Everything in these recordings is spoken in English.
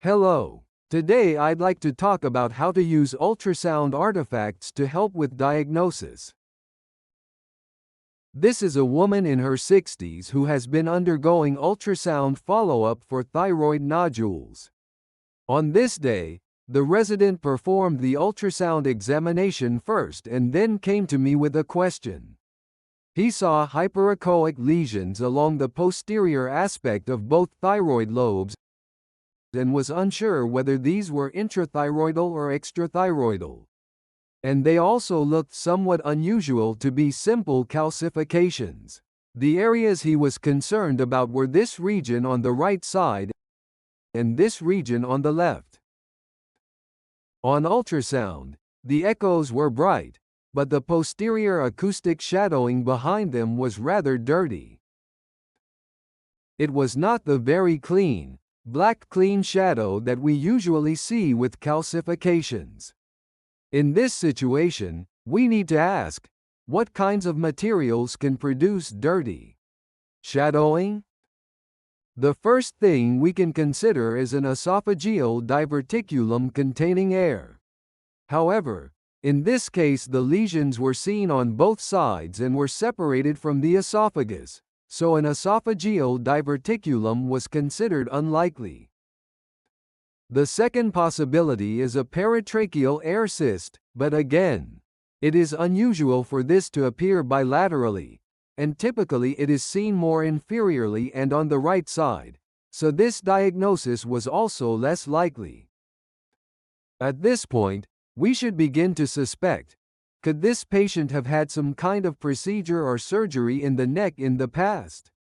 Hello. Today I'd like to talk about how to use ultrasound artifacts to help with diagnosis. This is a woman in her 60s who has been undergoing ultrasound follow-up for thyroid nodules. On this day, the resident performed the ultrasound examination first and then came to me with a question. He saw hyperechoic lesions along the posterior aspect of both thyroid lobes and was unsure whether these were intrathyroidal or extrathyroidal. And they also looked somewhat unusual to be simple calcifications. The areas he was concerned about were this region on the right side and this region on the left. On ultrasound, the echoes were bright, but the posterior acoustic shadowing behind them was rather dirty. It was not the very clean, black clean shadow that we usually see with calcifications. In this situation, we need to ask, what kinds of materials can produce dirty shadowing? The first thing we can consider is an esophageal diverticulum containing air. However, in this case the lesions were seen on both sides and were separated from the esophagus, so an esophageal diverticulum was considered unlikely. The second possibility is a paratracheal air cyst, but again, it is unusual for this to appear bilaterally, and typically it is seen more inferiorly and on the right side, so this diagnosis was also less likely. At this point, we should begin to suspect, could this patient have had some kind of procedure or surgery in the neck in the past?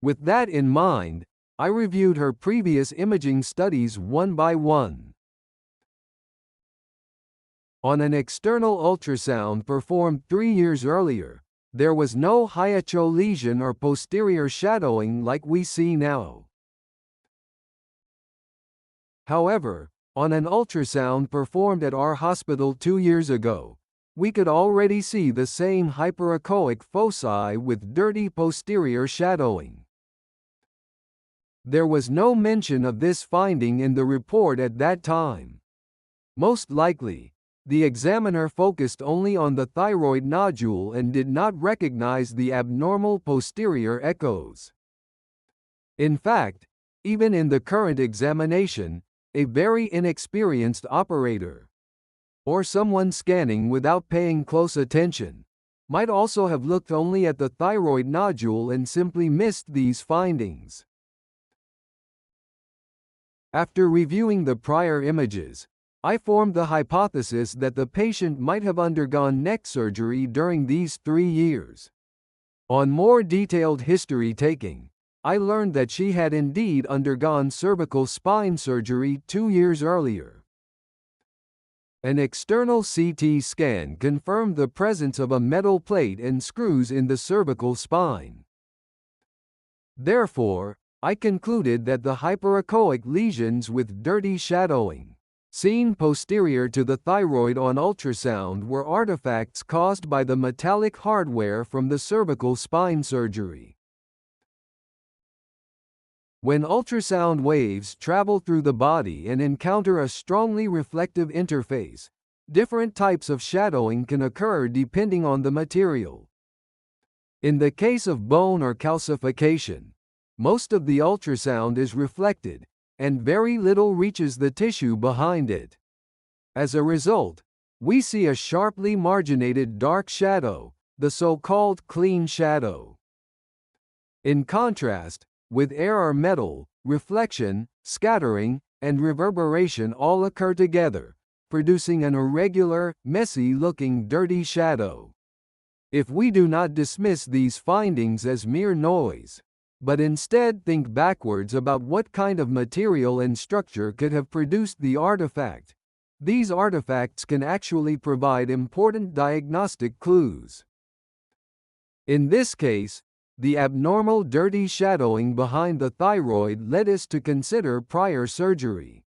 With that in mind, I reviewed her previous imaging studies one by one. On an external ultrasound performed 3 years earlier, there was no hyocho lesion or posterior shadowing like we see now. However, on an ultrasound performed at our hospital 2 years ago, we could already see the same hyperechoic foci with dirty posterior shadowing. There was no mention of this finding in the report at that time. Most likely, the examiner focused only on the thyroid nodule and did not recognize the abnormal posterior echoes. In fact, even in the current examination, a very inexperienced operator, or someone scanning without paying close attention, might also have looked only at the thyroid nodule and simply missed these findings. After reviewing the prior images, I formed the hypothesis that the patient might have undergone neck surgery during these 3 years. On more detailed history taking, I learned that she had indeed undergone cervical spine surgery 2 years earlier. An external CT scan confirmed the presence of a metal plate and screws in the cervical spine. Therefore, I concluded that the hyperechoic lesions with dirty shadowing, seen posterior to the thyroid on ultrasound, were artifacts caused by the metallic hardware from the cervical spine surgery. When ultrasound waves travel through the body and encounter a strongly reflective interface, different types of shadowing can occur depending on the material. In the case of bone or calcification, most of the ultrasound is reflected, and very little reaches the tissue behind it. As a result, we see a sharply marginated dark shadow, the so-called clean shadow. In contrast, with air or metal, reflection, scattering, and reverberation all occur together, producing an irregular, messy-looking dirty shadow. If we do not dismiss these findings as mere noise, but instead think backwards about what kind of material and structure could have produced the artifact, these artifacts can actually provide important diagnostic clues. In this case, the abnormal dirty shadowing behind the thyroid led us to consider prior surgery,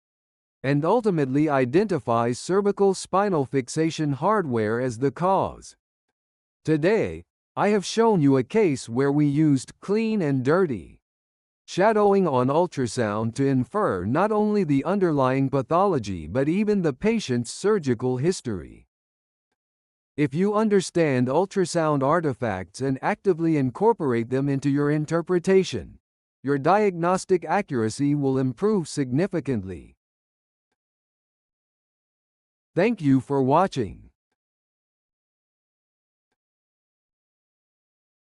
and ultimately identifies cervical spinal fixation hardware as the cause. Today, I have shown you a case where we used clean and dirty shadowing on ultrasound to infer not only the underlying pathology but even the patient's surgical history. If you understand ultrasound artifacts and actively incorporate them into your interpretation, your diagnostic accuracy will improve significantly. Thank you for watching.